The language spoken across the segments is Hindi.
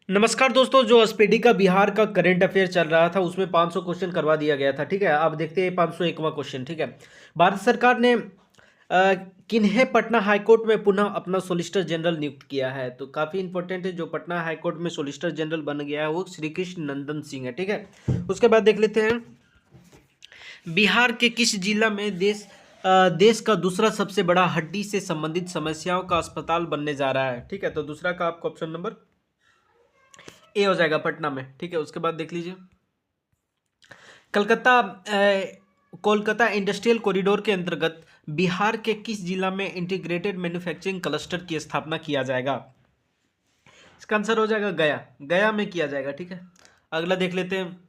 नमस्कार दोस्तों। जो स्पीडी का बिहार का करंट अफेयर चल रहा था उसमें 500 क्वेश्चन करवा दिया गया था। ठीक है, अब देखते हैं 501वां क्वेश्चन। ठीक है, भारत सरकार ने किन्हें पटना हाईकोर्ट में पुनः अपना सोलिसिटर जनरल नियुक्त किया है? तो काफी इंपॉर्टेंट है। जो पटना हाईकोर्ट में सोलिसिटर जनरल बन गया है वो श्री कृष्ण नंदन सिंह है। ठीक है, उसके बाद देख लेते हैं बिहार के किस जिला में देश का दूसरा सबसे बड़ा हड्डी से संबंधित समस्याओं का अस्पताल बनने जा रहा है? ठीक है, तो दूसरा का आपका ऑप्शन नंबर ए हो जाएगा, पटना में। ठीक है, उसके बाद देख लीजिए कलकत्ता कोलकाता इंडस्ट्रियल कॉरिडोर के अंतर्गत बिहार के किस जिला में इंटीग्रेटेड मैन्युफैक्चरिंग क्लस्टर की स्थापना किया जाएगा? इसका आंसर हो जाएगा गया। गया में किया जाएगा। ठीक है, अगला देख लेते हैं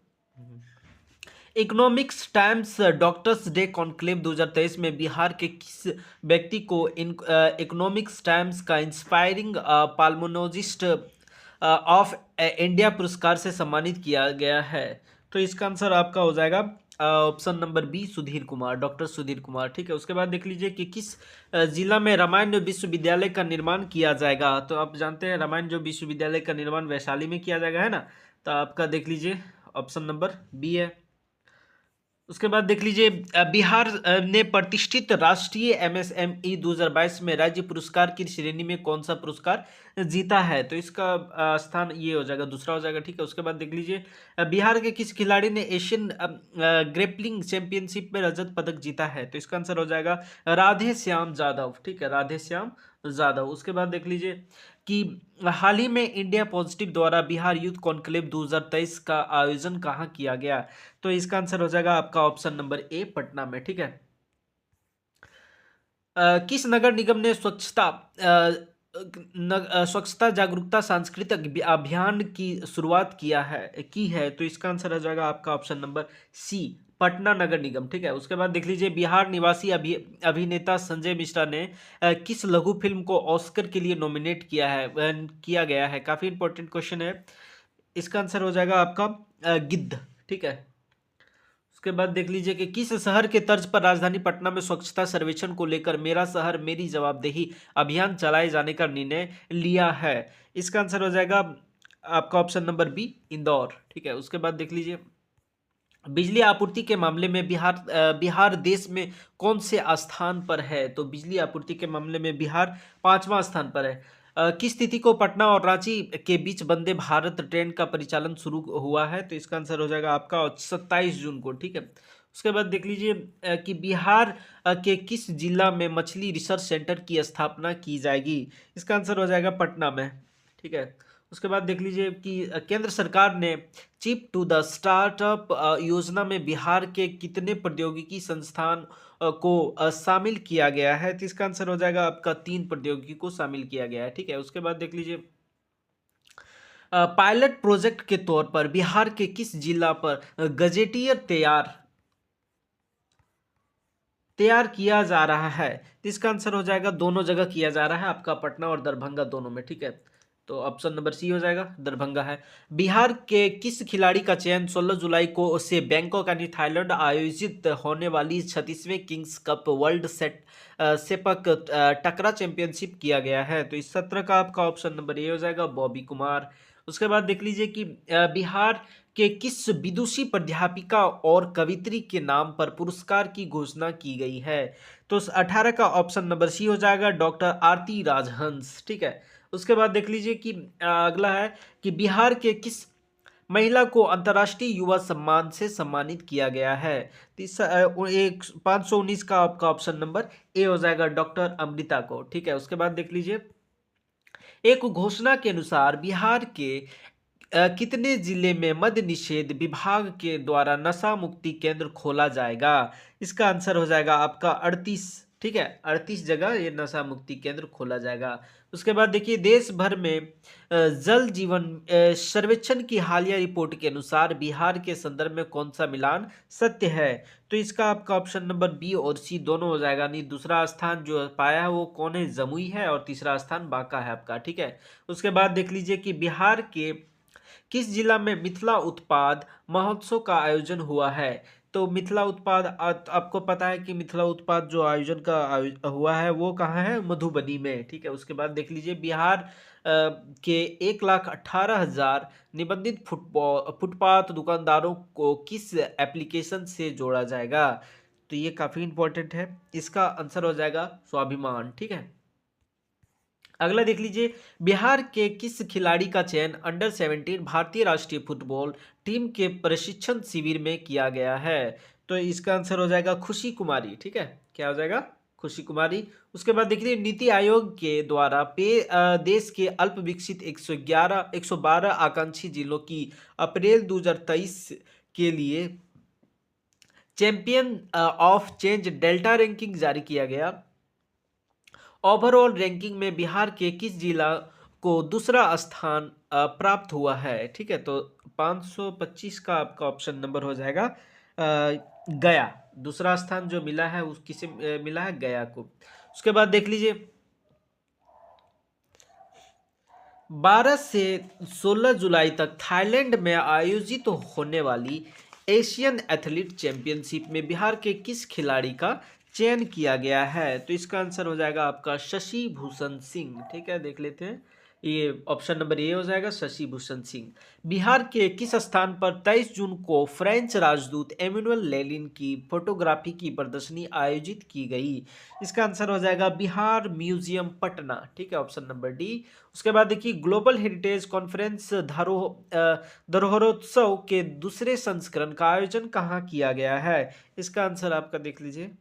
economics times doctors day conclave 2023 में बिहार के किस व्यक्ति को इकोनॉमिक्स टाइम्स का इंस्पायरिंग पाल्मोनोलॉजिस्ट ऑफ इंडिया पुरस्कार से सम्मानित किया गया है? तो इसका आंसर आपका हो जाएगा option number B, Sudhir Kumar, doctor Sudhir Kumar. ठीक है, उसके बाद देख लीजिए कि किस जिला में रामायण विश्वविद्यालय का निर्माण किया जाएगा? तो आप जानते हैं रामायण जो विश्वविद्यालय का निर्माण वैशाली में किया जाएगा, है ना। तो आपका देख लीजिए ऑप्शन नंबर बी है। उसके बाद देख लीजिए बिहार ने प्रतिष्ठित राष्ट्रीय एमएसएमई 2022 में राज्य पुरस्कार की श्रेणी में कौन सा पुरस्कार जीता है? तो इसका स्थान ये हो जाएगा, दूसरा हो जाएगा। ठीक है, उसके बाद देख लीजिए बिहार के किस खिलाड़ी ने एशियन ग्रेपलिंग चैंपियनशिप में रजत पदक जीता है? तो इसका आंसर हो जाएगा राधे श्याम जाधव। ठीक है, राधे श्याम जाधव। उसके बाद देख लीजिए कि हाल ही में इंडिया पॉजिटिव द्वारा बिहार यूथ कॉन्क्लेव 2023 का आयोजन कहाँ किया गया? तो इसका आंसर हो जाएगा आपका ऑप्शन नंबर ए, पटना में। ठीक है, किस नगर निगम ने स्वच्छता जागरूकता सांस्कृतिक अभियान की शुरुआत की है? तो इसका आंसर हो जाएगा आपका ऑप्शन नंबर सी, पटना नगर निगम। ठीक है, उसके बाद देख लीजिए बिहार निवासी अभिनेता संजय मिश्रा ने किस लघु फिल्म को ऑस्कर के लिए नॉमिनेट किया गया है? काफी इंपॉर्टेंट क्वेश्चन है। इसका आंसर हो जाएगा आपका गिद्ध। ठीक है, उसके बाद देख लीजिए कि किस शहर के तर्ज पर राजधानी पटना में स्वच्छता सर्वेक्षण को लेकर मेरा शहर मेरी जवाबदेही अभियान चलाए जाने का निर्णय लिया है? इसका आंसर हो जाएगा आपका ऑप्शन नंबर बी, इंदौर। ठीक है, उसके बाद देख लीजिए बिजली आपूर्ति के मामले में बिहार देश में कौन से स्थान पर है? तो बिजली आपूर्ति के मामले में बिहार 5वां स्थान पर है। किस तिथि को पटना और रांची के बीच वंदे भारत ट्रेन का परिचालन शुरू हुआ है? तो इसका आंसर हो जाएगा आपका 27 जून को। ठीक है, उसके बाद देख लीजिए कि बिहार के किस जिला में मछली रिसर्च सेंटर की स्थापना की जाएगी? इसका आंसर हो जाएगा पटना में। ठीक है, उसके बाद देख लीजिए कि केंद्र सरकार ने चिप टू द स्टार्टअप योजना में बिहार के कितने प्रौद्योगिकी संस्थान को शामिल किया गया है? तो इसका आंसर हो जाएगा आपका 3 प्रौद्योगिकी को शामिल किया गया है। ठीक है, उसके बाद देख लीजिए पायलट प्रोजेक्ट के तौर पर बिहार के किस जिला पर गजेटियर तैयार किया जा रहा है? तो इसका आंसर हो जाएगा दोनों जगह किया जा रहा है, आपका पटना और दरभंगा दोनों में। ठीक है, तो ऑप्शन नंबर सी हो जाएगा, दरभंगा है। बिहार के किस खिलाड़ी का चयन 16 जुलाई को से बैंकॉक यानी थाईलैंड आयोजित होने वाली 36वें किंग्स कप वर्ल्ड सेपक टकरा चैंपियनशिप किया गया है? तो इस सत्र का आपका ऑप्शन नंबर ए हो जाएगा, बॉबी कुमार। उसके बाद देख लीजिए कि बिहार के किस विदुषी प्राध्यापिका और कवित्री के नाम पर पुरस्कार की घोषणा की गई है? तो 18 का ऑप्शन नंबर सी हो जाएगा, डॉक्टर आरती राजहंस। ठीक है, उसके बाद देख लीजिए कि अगला है कि बिहार के किस महिला को अंतर्राष्ट्रीय युवा सम्मान से सम्मानित किया गया है? तो इस 519 का आपका ऑप्शन नंबर ए हो जाएगा, डॉक्टर अमृता को। ठीक है, उसके बाद देख लीजिए एक घोषणा के अनुसार बिहार के कितने जिले में मद्य निषेध विभाग के द्वारा नशा मुक्ति केंद्र खोला जाएगा? इसका आंसर हो जाएगा आपका 38। ठीक है, 38 जगह ये नशा मुक्ति केंद्र खोला जाएगा। उसके बाद देखिए देश भर में जल जीवन सर्वेक्षण की हालिया रिपोर्ट के अनुसार बिहार के संदर्भ में कौन सा मिलान सत्य है? तो इसका आपका ऑप्शन नंबर बी और सी दोनों हो जाएगा। नहीं, दूसरा स्थान जो पाया है वो कौन है? जमुई है, और तीसरा स्थान बांका है आपका। ठीक है, उसके बाद देख लीजिए कि बिहार के किस जिला में मिथिला उत्पाद महोत्सव का आयोजन हुआ है? तो मिथिला उत्पाद आपको पता है कि मिथिला उत्पाद जो आयोजन हुआ है वो कहाँ है? मधुबनी में। ठीक है, उसके बाद देख लीजिए बिहार के 1,18,000 निबंधित फुटपाथ दुकानदारों को किस एप्लीकेशन से जोड़ा जाएगा? तो ये काफ़ी इंपॉर्टेंट है। इसका आंसर हो जाएगा स्वाभिमान। ठीक है, अगला देख लीजिए, बिहार के किस खिलाड़ी का चयन अंडर 17 भारतीय राष्ट्रीय फुटबॉल टीम के प्रशिक्षण शिविर में किया गया है? तो इसका आंसर हो जाएगा खुशी कुमारी। ठीक है, क्या हो जाएगा? खुशी कुमारी। उसके बाद देख लीजिए, नीति आयोग के द्वारा देश के अल्प विकसित 112 आकांक्षी जिलों की अप्रैल 2023 के लिए champion of change delta ranking जारी किया गया। ओवरऑल रैंकिंग में बिहार के किस जिला को दूसरा स्थान प्राप्त हुआ है? ठीक है, तो 525 का आपका ऑप्शन नंबर हो जाएगा गया। दूसरा स्थान जो मिला है उस किसे मिला है? गया को। उसके बाद देख लीजिए, 12 से 16 जुलाई तक थाईलैंड में आयोजित होने वाली एशियन एथलीट चैंपियनशिप में बिहार के किस खिलाड़ी का चयन किया गया है? तो इसका आंसर हो जाएगा आपका शशि भूषण सिंह। ठीक है, देख लेते हैं, ये ऑप्शन नंबर ए हो जाएगा, शशि भूषण सिंह। बिहार के किस स्थान पर 23 जून को फ्रेंच राजदूत एमेनुअल लेनिन की फोटोग्राफी की प्रदर्शनी आयोजित की गई? इसका आंसर हो जाएगा बिहार म्यूजियम पटना। ठीक है, ऑप्शन नंबर डी। उसके बाद देखिए, ग्लोबल हेरिटेज कॉन्फ्रेंस धरोहरोत्सव के दूसरे संस्करण का आयोजन कहाँ किया गया है? इसका आंसर आपका देख लीजिए,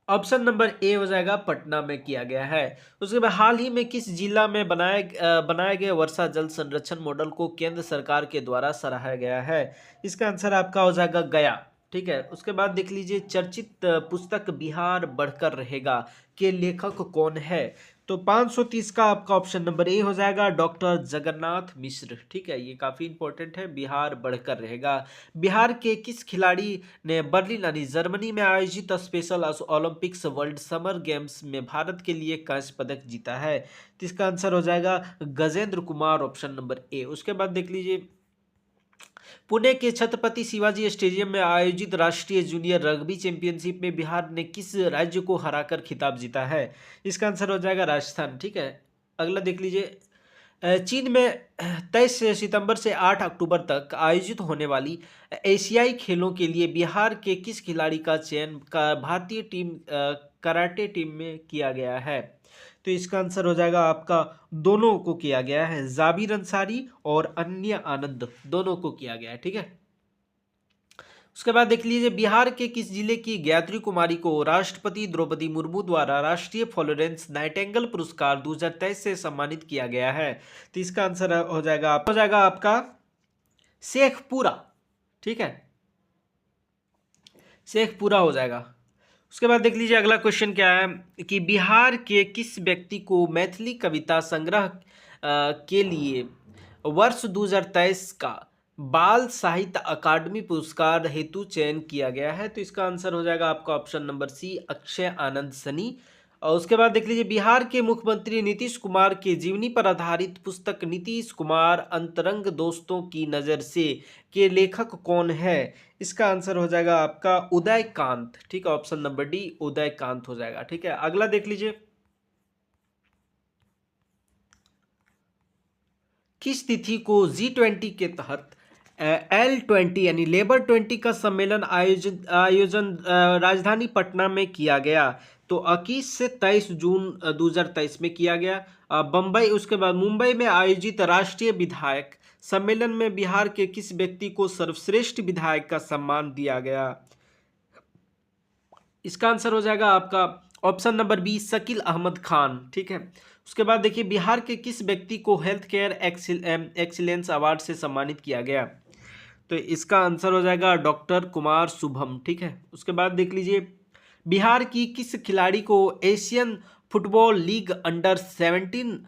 ऑप्शन नंबर ए हो जाएगा, पटना में किया गया है। उसके बाद हाल ही में किस जिला में बनाए गए वर्षा जल संरक्षण मॉडल को केंद्र सरकार के द्वारा सराहा गया है? इसका आंसर आपका हो जाएगा गया। ठीक है, उसके बाद देख लीजिए, चर्चित पुस्तक बिहार बढ़कर रहेगा के लेखक कौन है? तो 530 का आपका ऑप्शन नंबर ए हो जाएगा, डॉक्टर जगन्नाथ मिश्र। ठीक है, ये काफी इंपॉर्टेंट है, बिहार बढ़कर रहेगा। बिहार के किस खिलाड़ी ने बर्लिन यानी जर्मनी में आयोजित special Olympics world summer games में भारत के लिए कांस्य पदक जीता है? तो इसका आंसर हो जाएगा Gajendra Kumar, option number A. उसके बाद देख लीजिए, पुणे के छत्रपति शिवाजी स्टेडियम में आयोजित राष्ट्रीय जूनियर रग्बी चैंपियनशिप में बिहार ने किस राज्य को हराकर खिताब जीता है? इसका आंसर हो जाएगा राजस्थान। ठीक है, अगला देख लीजिए, चीन में 23 सितंबर से 8 अक्टूबर तक आयोजित होने वाली एशियाई खेलों के लिए बिहार के किस खिलाड़ी का चयन का भारतीय टीम कराटे टीम में किया गया है? तो इसका आंसर हो जाएगा आपका, दोनों को किया गया है, जाबिर अंसारी और अन्य आनंद, दोनों को किया गया है। ठीक है, उसके बाद देख लीजिए, बिहार के किस जिले की गायत्री कुमारी को राष्ट्रपति द्रौपदी मुर्मू द्वारा राष्ट्रीय फ्लोरेंस नाइटेंगल पुरस्कार 2023 से सम्मानित किया गया है? तो इसका आंसर हो जाएगा आपका शेखपुरा। ठीक है, शेखपुरा हो जाएगा। उसके बाद देख लीजिए, अगला क्वेश्चन क्या है कि बिहार के किस व्यक्ति को मैथिली कविता संग्रह के लिए वर्ष 2023 का बाल साहित्य अकादमी पुरस्कार हेतु चयन किया गया है? तो इसका आंसर हो जाएगा आपका ऑप्शन नंबर सी, अक्षय आनंद सनी। और उसके बाद देख लीजिए, बिहार के मुख्यमंत्री नीतीश कुमार के जीवनी पर आधारित पुस्तक नीतीश कुमार अंतरंग दोस्तों की नज़र से के लेखक कौन है? इसका आंसर हो जाएगा आपका उदयकांत। ठीक है, ऑप्शन नंबर डी, उदयकांत हो जाएगा। ठीक है, अगला देख लीजिए, किस तिथि को G20 के तहत L20 यानी लेबर 20 का सम्मेलन आयोजन राजधानी पटना में किया गया? तो 21 से 23 जून 2023 में किया गया। बम्बई, उसके बाद मुंबई में आयोजित राष्ट्रीय विधायक सम्मेलन में बिहार के किस व्यक्ति को सर्वश्रेष्ठ विधायक का सम्मान दिया गया? इसका आंसर हो जाएगा आपका option number B, Shakeel Ahmed Khan. ठीक है, उसके बाद देखिए, बिहार के किस व्यक्ति को हेल्थ केयर एक्सीलेंस अवार्ड से सम्मानित किया गया? तो इसका आंसर हो जाएगा डॉक्टर कुमार शुभम। ठीक है, उसके बाद देख लीजिए, बिहार की किस खिलाड़ी को एशियन फुटबॉल लीग अंडर 17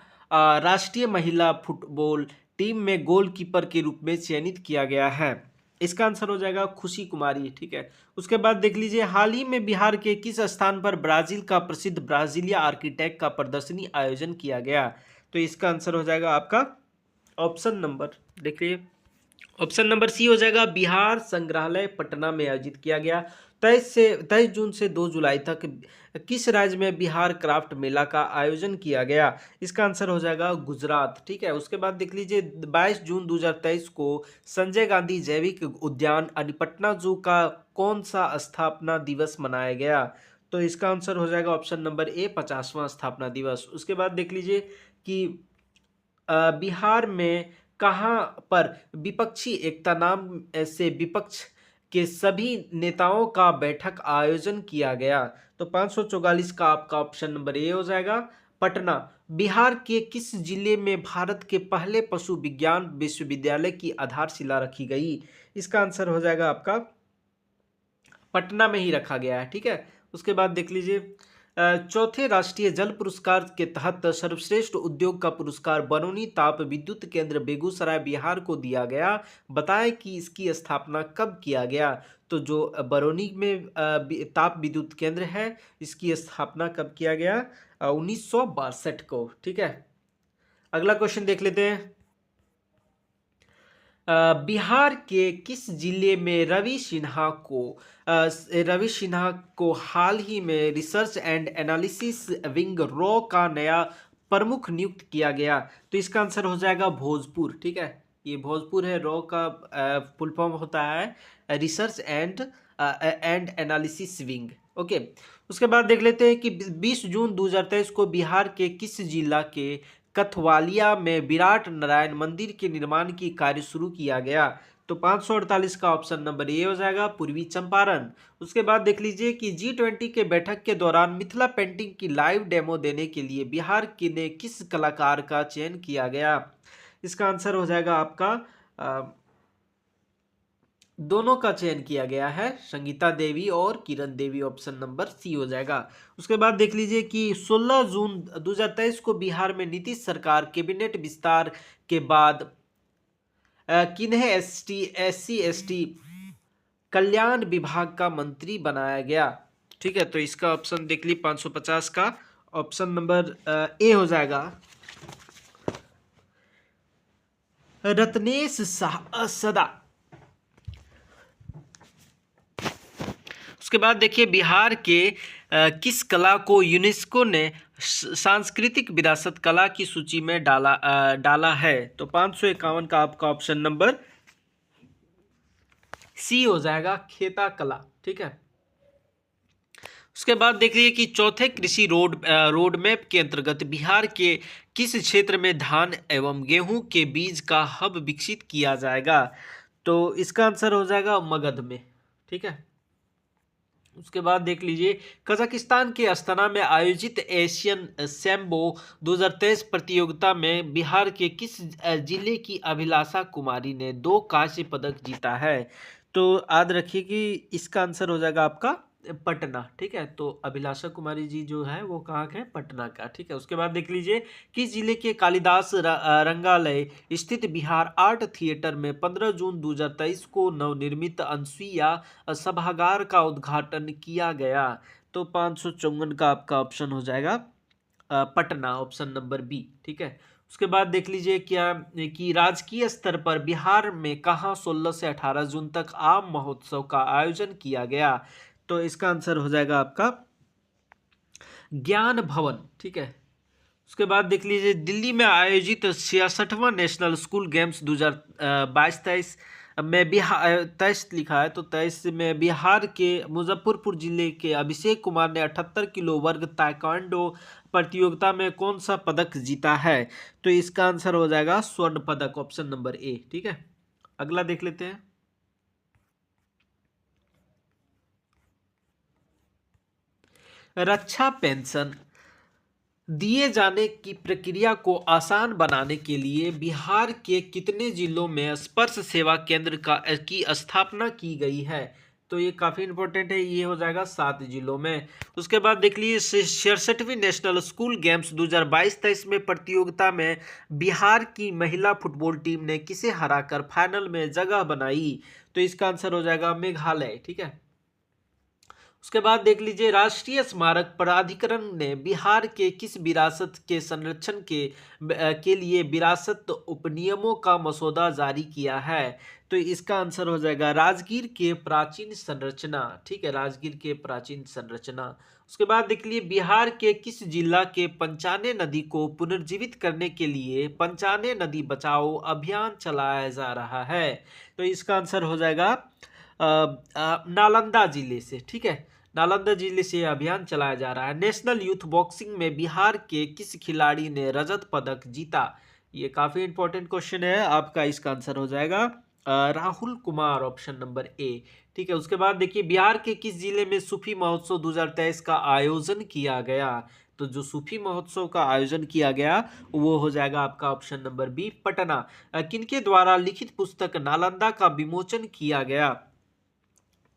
राष्ट्रीय महिला फुटबॉल टीम में गोलकीपर के रूप में चयनित किया गया है? इसका आंसर हो जाएगा खुशी कुमारी। ठीक है, उसके बाद देख लीजिए, हाल ही में बिहार के किस स्थान पर ब्राजील का प्रसिद्ध ब्राजीलिया आर्किटेक्ट का प्रदर्शनी आयोजन किया गया? तो इसका आंसर हो जाएगा आपका ऑप्शन नंबर, देखिए ऑप्शन नंबर सी हो जाएगा, बिहार संग्रहालय पटना में आयोजित किया गया। 23 जून से 2 जुलाई तक किस राज्य में बिहार क्राफ्ट मेला का आयोजन किया गया? इसका आंसर हो जाएगा गुजरात। ठीक है, उसके बाद देख लीजिए 22 जून 2023 को संजय गांधी जैविक उद्यान पटना जू का कौन सा स्थापना दिवस मनाया गया? तो इसका आंसर हो जाएगा ऑप्शन नंबर ए 50वां स्थापना दिवस। उसके बाद देख लीजिए कि बिहार में कहाँ पर विपक्षी एकता नाम से विपक्ष के सभी नेताओं का बैठक आयोजन किया गया? तो 544 का आपका ऑप्शन नंबर ए हो जाएगा पटना। बिहार के किस जिले में भारत के पहले पशु विज्ञान विश्वविद्यालय की आधारशिला रखी गई? इसका आंसर हो जाएगा आपका पटना में ही रखा गया है। ठीक है, उसके बाद देख लीजिए चौथे राष्ट्रीय जल पुरस्कार के तहत सर्वश्रेष्ठ उद्योग का पुरस्कार बरौनी ताप विद्युत केंद्र बेगूसराय बिहार को दिया गया। बताएं कि इसकी स्थापना कब किया गया? तो जो बरौनी में ताप विद्युत केंद्र है, इसकी स्थापना कब किया गया? 1962 को। ठीक है, अगला क्वेश्चन देख लेते हैं। बिहार के किस जिले में रवि सिन्हा को हाल ही में research and analysis wing raw का नया प्रमुख नियुक्त किया गया? तो इसका आंसर हो जाएगा भोजपुर। ठीक है, ये भोजपुर है। रॉ का फुल फॉर्म होता है research and analysis wing. Okay, उसके बाद देख लेते हैं कि 20 जून 2023 को बिहार के किस जिला के कथवालिया में विराट नारायण मंदिर के निर्माण की कार्य शुरू किया गया? तो 548 का ऑप्शन नंबर ए हो जाएगा पूर्वी चंपारण। उसके बाद देख लीजिए कि G20 के बैठक के दौरान मिथिला पेंटिंग की लाइव डेमो देने के लिए बिहार के ने किस कलाकार का चयन किया गया? इसका आंसर हो जाएगा आपका दोनों का चयन किया गया है, संगीता देवी और किरण देवी। ऑप्शन नंबर सी हो जाएगा। उसके बाद देख लीजिए कि 16 जून 2023 को बिहार में नीतीश सरकार कैबिनेट विस्तार के बाद किन्हें SC/ST कल्याण विभाग का मंत्री बनाया गया? ठीक है, तो इसका ऑप्शन देख ली 550 का ऑप्शन नंबर ए हो जाएगा रत्नेश सदा। उसके बाद देखिए बिहार के किस कला को यूनेस्को ने सांस्कृतिक विरासत कला की सूची में डाला है? तो 551 का आपका ऑप्शन नंबर सी हो जाएगा खेता कला। ठीक है, उसके बाद देख लीजिए कि चौथे कृषि रोड मैप के अंतर्गत बिहार के किस क्षेत्र में धान एवं गेहूं के बीज का हब विकसित किया जाएगा? तो इसका आंसर हो जाएगा मगध में। ठीक है, उसके बाद देख लीजिए कजाकिस्तान के अस्ताना में आयोजित एशियन सैम्बो 2023 प्रतियोगिता में बिहार के किस जिले की अभिलाषा कुमारी ने 2 कांस्य पदक जीता है? तो याद रखिए कि इसका आंसर हो जाएगा आपका पटना। ठीक है, तो अभिलाषा कुमारी जी जो है वो कहाँ के? पटना का। ठीक है, उसके बाद देख लीजिए किस जिले के कालिदास रंगालय स्थित बिहार आर्ट थिएटर में 15 जून 2023 को नवनिर्मित अनसुईया सभागार का उद्घाटन किया गया? तो 554 का आपका ऑप्शन हो जाएगा पटना, ऑप्शन नंबर बी। ठीक है, उसके बाद देख लीजिए क्या कि राजकीय स्तर पर बिहार में कहाँ 16 से 18 जून तक आम महोत्सव का आयोजन किया गया? तो इसका आंसर हो जाएगा आपका ज्ञान भवन। ठीक है, उसके बाद देख लीजिए दिल्ली में आयोजित 66वां नेशनल स्कूल गेम्स 2022-23 में बिहार 23 लिखा है, तो 23 में बिहार के मुजफ्फरपुर जिले के अभिषेक कुमार ने 78 किलो वर्ग ताइक्वांडो प्रतियोगिता में कौन सा पदक जीता है? तो इसका आंसर हो जाएगा स्वर्ण पदक, ऑप्शन नंबर ए। ठीक है, अगला देख लेते हैं। रक्षा पेंशन दिए जाने की प्रक्रिया को आसान बनाने के लिए बिहार के कितने जिलों में स्पर्श सेवा केंद्र की स्थापना की गई है? तो ये काफ़ी इंपॉर्टेंट है, ये हो जाएगा 7 जिलों में। उसके बाद देख लीजिए 66वीं नेशनल स्कूल गेम्स 2022-23 में प्रतियोगिता में बिहार की महिला फुटबॉल टीम ने किसे हराकर फाइनल में जगह बनाई? तो इसका आंसर हो जाएगा मेघालय। ठीक है, उसके बाद देख लीजिए, राष्ट्रीय स्मारक प्राधिकरण ने बिहार के किस विरासत के संरक्षण के लिए विरासत उपनियमों का मसौदा जारी किया है? तो इसका आंसर हो जाएगा राजगीर के प्राचीन संरचना। ठीक है, राजगीर के प्राचीन संरचना। उसके बाद देख लिए, बिहार के किस जिला के पंचाने नदी को पुनर्जीवित करने के लिए पंचाने नदी बचाओ अभियान चलाया जा रहा है? तो इसका आंसर हो जाएगा नालंदा जिले से। ठीक है, नालंदा जिले से यह अभियान चलाया जा रहा है। नेशनल यूथ बॉक्सिंग में बिहार के किस खिलाड़ी ने रजत पदक जीता? ये काफी इंपॉर्टेंट क्वेश्चन है आपका। इसका आंसर हो जाएगा Rahul Kumar, option number A. ठीक है, उसके बाद देखिए, बिहार के किस जिले में सूफी महोत्सव 2023 का आयोजन किया गया? तो जो सूफी महोत्सव का आयोजन किया गया वो हो जाएगा आपका ऑप्शन नंबर बी, पटना। किनके द्वारा लिखित पुस्तक नालंदा का विमोचन किया गया?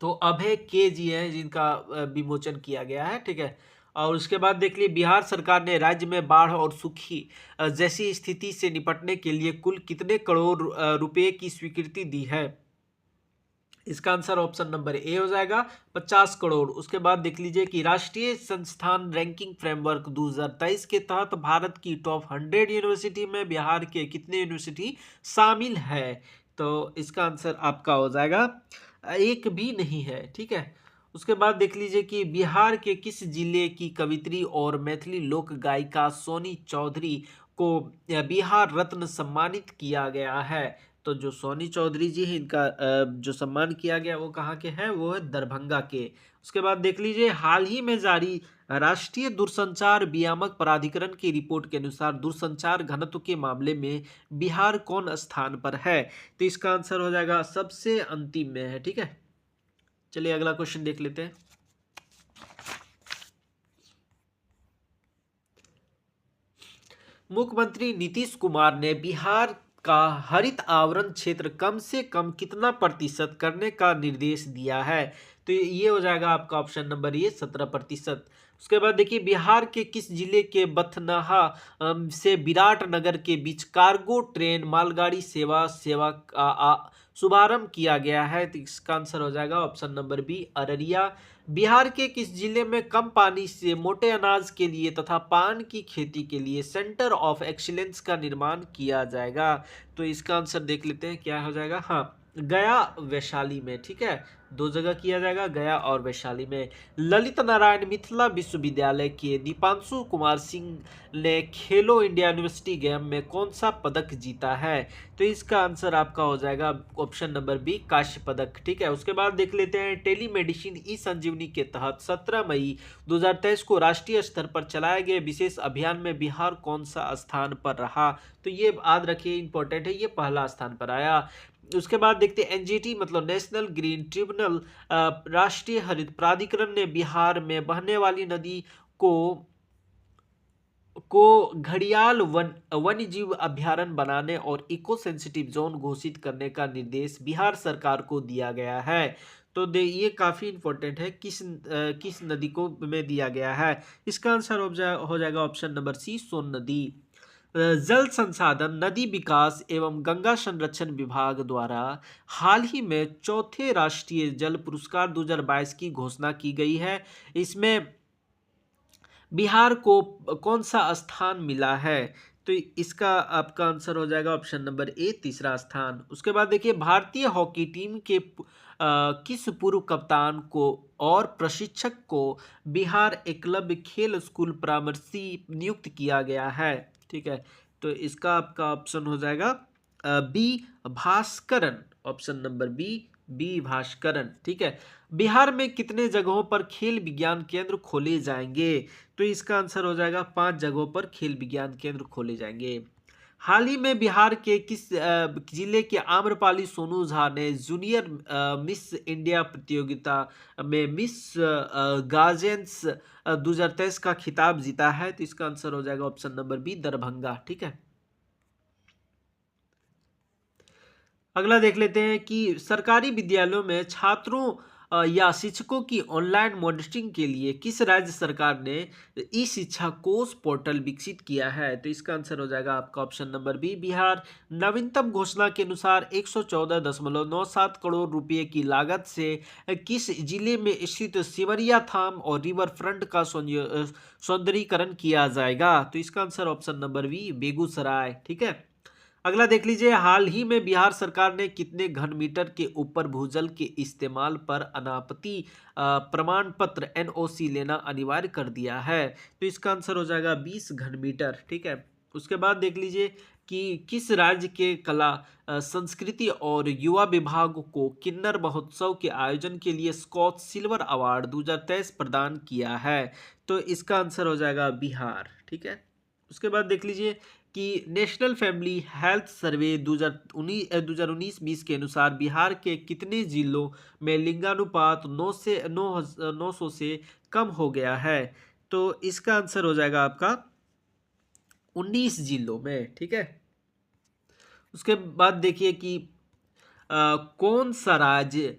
तो अभय के जी हैं जिनका विमोचन किया गया है। ठीक है, और उसके बाद देख लिए, बिहार सरकार ने राज्य में बाढ़ और सूखी जैसी स्थिति से निपटने के लिए कुल कितने करोड़ रुपए की स्वीकृति दी है? इसका आंसर ऑप्शन नंबर ए हो जाएगा, 50 करोड़। उसके बाद देख लीजिए कि राष्ट्रीय संस्थान रैंकिंग फ्रेमवर्क 2023 के तहत भारत की टॉप 100 यूनिवर्सिटी में बिहार के कितने यूनिवर्सिटी शामिल है? तो इसका आंसर आपका हो जाएगा एक भी नहीं है। ठीक है, उसके बाद देख लीजिए कि बिहार के किस जिले की कवित्री और मैथिली लोक गायिका सोनी चौधरी को बिहार रत्न सम्मानित किया गया है? तो जो सोनी चौधरी जी हैं इनका जो सम्मान किया गया वो कहाँ के हैं? वो है दरभंगा के। उसके बाद देख लीजिए, हाल ही में जारी राष्ट्रीय दूरसंचार विनियामक प्राधिकरण की रिपोर्ट के अनुसार दूरसंचार घनत्व के मामले में बिहार कौन स्थान पर है? तो इसका आंसर हो जाएगा सबसे अंतिम में है। ठीक है, चलिए अगला क्वेश्चन देख लेते हैं। मुख्यमंत्री नीतीश कुमार ने बिहार का हरित आवरण क्षेत्र कम से कम कितना प्रतिशत करने का निर्देश दिया है? तो ये हो जाएगा आपका ऑप्शन नंबर ये 17%। उसके बाद देखिए, बिहार के किस जिले के बथनाहा से विराटनगर के बीच कार्गो ट्रेन मालगाड़ी सेवा सेवा का शुभारंभ किया गया है? तो इसका आंसर हो जाएगा option number B, Araria. Bihar के किस जिले में कम पानी से मोटे अनाज के लिए तथा पान की खेती के लिए सेंटर ऑफ एक्सीलेंस का निर्माण किया जाएगा? तो इसका आंसर देख लेते हैं क्या हो जाएगा। हाँ, गया वैशाली में। ठीक है, दो जगह किया जाएगा, गया और वैशाली में। ललित नारायण मिथिला विश्वविद्यालय के दीपांशु कुमार सिंह ने खेलो इंडिया यूनिवर्सिटी गेम में कौन सा पदक जीता है? तो इसका आंसर आपका हो जाएगा ऑप्शन नंबर बी, कांस्य पदक। ठीक है, उसके बाद देख लेते हैं, टेलीमेडिसिन ई संजीवनी के तहत 17 मई 2023 को राष्ट्रीय स्तर पर चलाए गए विशेष अभियान में बिहार कौन सा स्थान पर रहा? तो ये याद रखिए, इंपॉर्टेंट है, ये पहला स्थान पर आया। उसके बाद देखते हैं, एनजीटी मतलब नेशनल ग्रीन ट्रिब्यूनल राष्ट्रीय हरित प्राधिकरण ने बिहार में बहने वाली नदी को घड़ियाल वन्य जीव अभ्यारण्य बनाने और इको सेंसिटिव जोन घोषित करने का निर्देश बिहार सरकार को दिया गया है। तो ये काफी इंपॉर्टेंट है, किस नदी को में दिया गया है? इसका आंसर हो जाएगा ऑप्शन नंबर सी, सोन नदी। जल संसाधन नदी विकास एवं गंगा संरक्षण विभाग द्वारा हाल ही में चौथे राष्ट्रीय जल पुरस्कार 2022 की घोषणा की गई है। इसमें बिहार को कौन सा स्थान मिला है? तो इसका आपका आंसर हो जाएगा ऑप्शन नंबर ए, तीसरा स्थान। उसके बाद देखिए, भारतीय हॉकी टीम के किस पूर्व कप्तान को और प्रशिक्षक को बिहार एकलव्य खेल स्कूल परामर्शी नियुक्त किया गया है? ठीक है, तो इसका आपका ऑप्शन हो जाएगा B, Bhaskaran, option number B, B Bhaskaran. ठीक है, बिहार में कितने जगहों पर खेल विज्ञान केंद्र खोले जाएंगे? तो इसका आंसर हो जाएगा 5 जगहों पर खेल विज्ञान केंद्र खोले जाएंगे। हाल ही में बिहार के किस जिले के आम्रपाली सोनू झा ने जूनियर मिस इंडिया प्रतियोगिता में मिस गार्जेंस 2023 का खिताब जीता है? तो इसका आंसर हो जाएगा ऑप्शन नंबर बी, दरभंगा। ठीक है, अगला देख लेते हैं कि सरकारी विद्यालयों में छात्रों या शिक्षकों की ऑनलाइन मॉनिटरिंग के लिए किस राज्य सरकार ने ई शिक्षा कोष पोर्टल विकसित किया है? तो इसका आंसर हो जाएगा आपका ऑप्शन नंबर बी, बिहार। नवीनतम घोषणा के अनुसार 114.97 करोड़ रुपए की लागत से किस जिले में स्थित सिमरिया धाम और रिवर फ्रंट का सौंदर्यीकरण किया जाएगा? तो इसका answer option number B, Begusarai. ठीक है। अगला देख लीजिए, हाल ही में बिहार सरकार ने कितने घन मीटर के ऊपर भूजल के इस्तेमाल पर अनापत्ति प्रमाण पत्र एनओसी लेना अनिवार्य कर दिया है? तो इसका आंसर हो जाएगा 20 घन मीटर। ठीक है। उसके बाद देख लीजिए कि किस राज्य के कला संस्कृति और युवा विभाग को किन्नर महोत्सव के आयोजन के लिए स्कॉच सिल्वर अवार्ड 2023 प्रदान किया है? तो इसका आंसर हो जाएगा बिहार। ठीक है। उसके बाद देख लीजिए कि नेशनल फैमिली हेल्थ सर्वे 2019-20 के अनुसार बिहार के कितने जिलों में लिंगानुपात 900 से कम हो गया है? तो इसका आंसर हो जाएगा आपका 19 जिलों में। ठीक है। उसके बाद देखिए कि कौन सा राज्य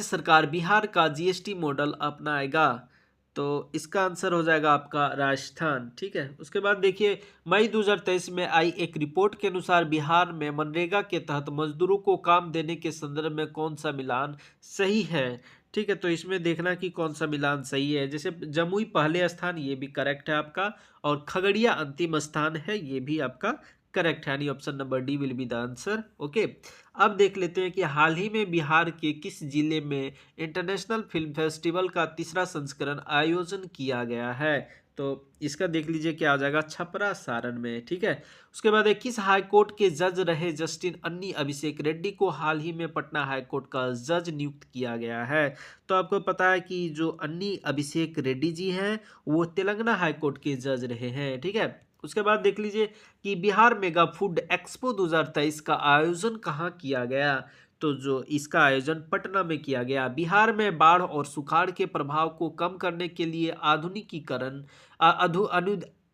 सरकार बिहार का जीएसटी मॉडल अपनाएगा? तो इसका आंसर हो जाएगा आपका राजस्थान। ठीक है। उसके बाद देखिए, मई 2023 में आई एक रिपोर्ट के अनुसार बिहार में मनरेगा के तहत मजदूरों को काम देने के संदर्भ में कौन सा मिलान सही है? ठीक है। तो इसमें देखना कि कौन सा मिलान सही है। जैसे जमुई पहले स्थान, ये भी करेक्ट है आपका, और खगड़िया अंतिम स्थान है, ये भी आपका करेक्ट है, यानी option number D will be the answer. Okay. अब देख लेते हैं कि हाल ही में बिहार के किस जिले में इंटरनेशनल फिल्म फेस्टिवल का तीसरा संस्करण आयोजन किया गया है? तो इसका देख लीजिए क्या आ जाएगा, छपरा सारण में। ठीक है। उसके बाद किस हाईकोर्ट के जज रहे जस्टिस अन्नी अभिषेक रेड्डी को हाल ही में पटना हाईकोर्ट का जज नियुक्त किया गया है? तो आपको पता है कि जो अन्नी अभिषेक रेड्डी जी हैं वो तेलंगाना हाईकोर्ट के जज रहे हैं। ठीक है। उसके बाद देख लीजिए कि बिहार मेगा फूड एक्सपो 2023 का आयोजन कहाँ किया गया? तो जो इसका आयोजन पटना में किया गया। बिहार में बाढ़ और सुखाड़ के प्रभाव को कम करने के लिए आधुनिकीकरण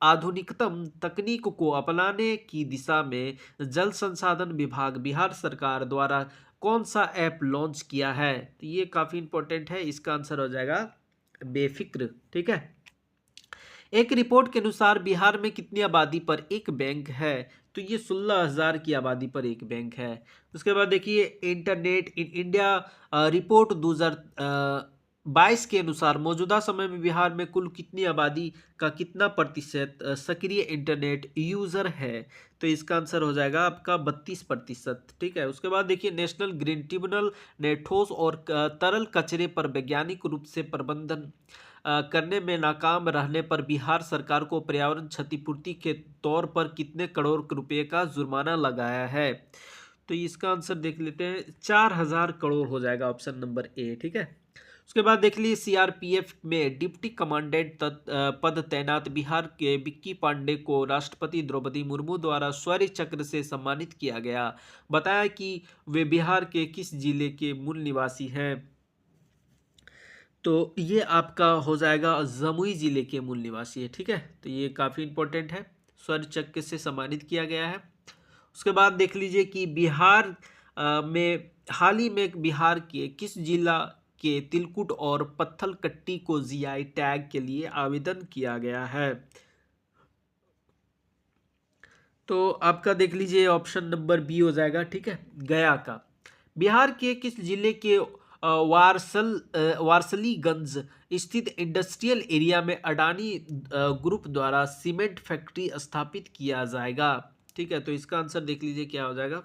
आधुनिकतम तकनीक को अपनाने की दिशा में जल संसाधन विभाग बिहार सरकार द्वारा कौन सा ऐप लॉन्च किया है? तो ये काफी इंपॉर्टेंट है। इसका आंसर हो जाएगा बेफिक्र। ठीक है। एक रिपोर्ट के अनुसार बिहार में कितनी आबादी पर एक बैंक है? तो ये 16,000 की आबादी पर एक बैंक है। उसके बाद देखिए, इंटरनेट इन इंडिया रिपोर्ट 2022 के अनुसार मौजूदा समय में बिहार में कुल कितनी आबादी का कितना प्रतिशत सक्रिय इंटरनेट यूजर है? तो इसका आंसर हो जाएगा आपका 32%। ठीक है। उसके बाद देखिए, नेशनल ग्रीन ट्रिब्यूनल ने ठोस और तरल कचरे पर वैज्ञानिक रूप से प्रबंधन करने में नाकाम रहने पर बिहार सरकार को पर्यावरण क्षतिपूर्ति के तौर पर कितने करोड़ रुपए का जुर्माना लगाया है? तो इसका आंसर देख लेते हैं, 4,000 करोड़ हो जाएगा, ऑप्शन नंबर ए। ठीक है। उसके बाद देख लीजिए, सीआरपीएफ में डिप्टी कमांडेंट पद तैनात बिहार के विक्की पांडे को राष्ट्रपति द्रौपदी मुर्मू द्वारा शौर्य चक्र से सम्मानित किया गया। बताया कि वे बिहार के किस जिले के मूल निवासी हैं? तो ये आपका हो जाएगा जमुई जिले के मूल निवासी है। ठीक है। तो ये काफ़ी इंपॉर्टेंट है, स्वर्ण चक्र से सम्मानित किया गया है। उसके बाद देख लीजिए कि बिहार में हाल ही में बिहार के किस जिला के तिलकुट और पत्थलकट्टी को जीआई टैग के लिए आवेदन किया गया है? तो आपका देख लीजिए ऑप्शन नंबर बी हो जाएगा। ठीक है, गया का। बिहार के किस जिले के वारसलीगंज स्थित इंडस्ट्रियल एरिया में अडानी ग्रुप द्वारा सीमेंट फैक्ट्री स्थापित किया जाएगा? ठीक है। तो इसका आंसर देख लीजिए क्या हो जाएगा,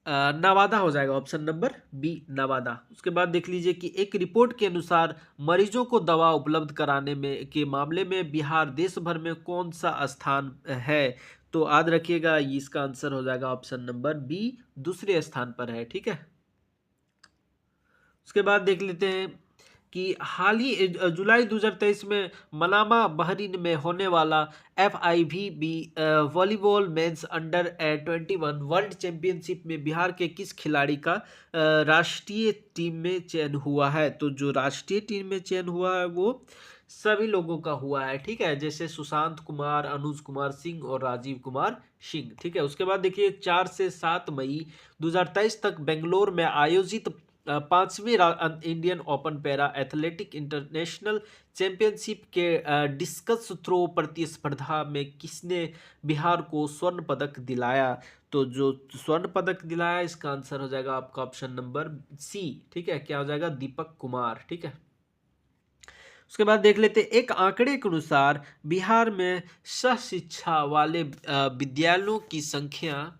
नवादा हो जाएगा, ऑप्शन नंबर बी नवादा। उसके बाद देख लीजिए कि एक रिपोर्ट के अनुसार मरीजों को दवा उपलब्ध कराने में के मामले में बिहार देश भर में कौन सा स्थान है? तो याद रखिएगा, इसका आंसर हो जाएगा ऑप्शन नंबर बी, दूसरे स्थान पर है। ठीक है। उसके बाद देख लेते हैं कि हाल ही जुलाई 2023 में मनामा बहरीन में होने वाला FIVB volleyball men's under 21 world championship में बिहार के किस खिलाड़ी का राष्ट्रीय टीम में चयन हुआ है? तो जो राष्ट्रीय टीम में चयन हुआ है वो सभी लोगों का हुआ है, ठीक है, जैसे सुशांत कुमार, अनुज कुमार सिंह और राजीव कुमार सिंह, ठीक है। उसके बाद देखिए 4 से 7 मई 2023 तक बेंगलोर में आयोजित पांचवी Indian open para athletic international championship के डिस्कस थ्रो प्रतिस्पर्धा में किसने बिहार को स्वर्ण पदक दिलाया? तो जो स्वर्ण पदक दिलाया, इसका आंसर हो जाएगा आपका ऑप्शन नंबर सी, ठीक है, क्या हो जाएगा? दीपक कुमार, ठीक है। उसके बाद देख लेते हैं, एक आंकड़े के अनुसार बिहार में सहशिक्षा वाले विद्यालयों की संख्या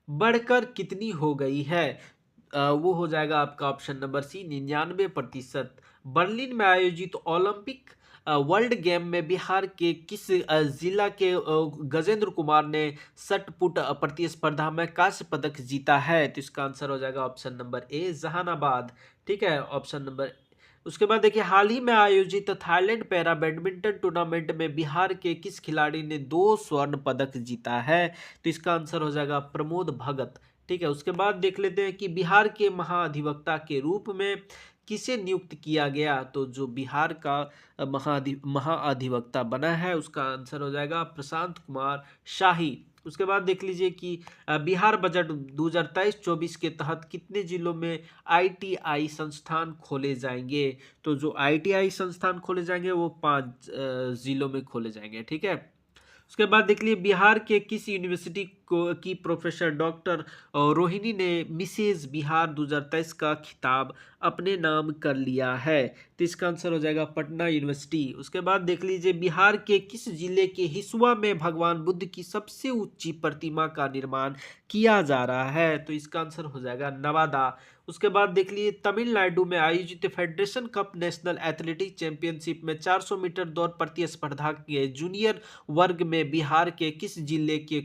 बढ़कर कितनी हो गई है? वो हो जाएगा आपका ऑप्शन नंबर सी, 99%। बर्लिन में आयोजित ओलंपिक वर्ल्ड गेम में बिहार के किस जिला के गजेंद्र कुमार ने शट पुट प्रतिस्पर्धा में कांस्य पदक जीता है? तो इसका आंसर हो जाएगा ऑप्शन नंबर ए, जहानाबाद, ठीक है, ऑप्शन नंबर। उसके बाद देखिए, हाल ही में आयोजित थाईलैंड पैरा बैडमिंटन टूर्नामेंट में बिहार के किस खिलाड़ी ने 2 स्वर्ण पदक जीता है? तो इसका आंसर हो जाएगा प्रमोद भगत, ठीक है। उसके बाद देख लेते हैं कि बिहार के महाधिवक्ता के रूप में किसे नियुक्त किया गया? तो जो बिहार का महाधिवक्ता बना है, उसका आंसर हो जाएगा प्रशांत कुमार शाही। उसके बाद देख लीजिए कि बिहार बजट 2023-24 के तहत कितने जिलों में आईटीआई संस्थान खोले जाएंगे? तो जो आईटीआई संस्थान खोले जाएंगे वो 5 जिलों में खोले जाएंगे, ठीक है। उसके बाद देख लिए, बिहार के किस यूनिवर्सिटी को की प्रोफेसर डॉक्टर रोहिणी ने मिसेज बिहार 2023 का खिताब अपने नाम कर लिया है? तो इसका आंसर हो जाएगा पटना यूनिवर्सिटी। उसके बाद देख लीजिए, बिहार के किस जिले के हिसुआ में भगवान बुद्ध की सबसे ऊंची प्रतिमा का निर्माण किया जा रहा है? तो इसका आंसर हो जाएगा नवादा। उसके बाद देख लिए, तमिलनाडु में आयोजित federation cup national athletic championship में 400 मीटर दौड़ प्रतिस्पर्धा के जूनियर वर्ग में बिहार के किस जिले के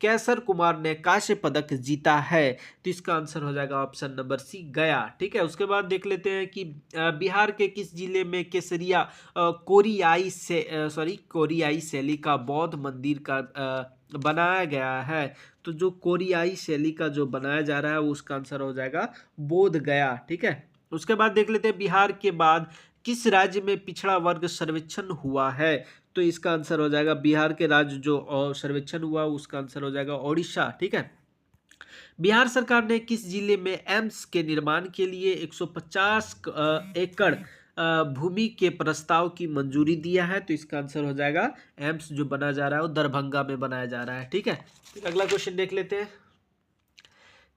कैसर कुमार ने कांस्य पदक जीता है? तो इसका आंसर हो जाएगा ऑप्शन नंबर सी, गया, ठीक है। उसके बाद देख लेते हैं कि बिहार के किस जिले में केसरिया कोरियाई शैली का बौद्ध मंदिर का बनाया गया है? तो जो कोरियाई शैली का जो बनाया जा रहा है, उसका आंसर हो जाएगा बोध गया, ठीक है। उसके बाद देख लेते हैं, बिहार के बाद किस राज्य में पिछड़ा वर्ग सर्वेक्षण हुआ है? तो इसका आंसर हो जाएगा बिहार के राज्य जो सर्वेक्षण हुआ, उसका आंसर हो जाएगा ओडिशा, ठीक है। बिहार सरकार ने किस जिले में एम्स के निर्माण के लिए 150 एकड़ भूमि के प्रस्ताव की मंजूरी दिया है? तो इसका आंसर हो जाएगा, एम्स जो बना जा रहा है वो दरभंगा में बनाया जा रहा है, ठीक है। फिर अगला क्वेश्चन देख लेते हैं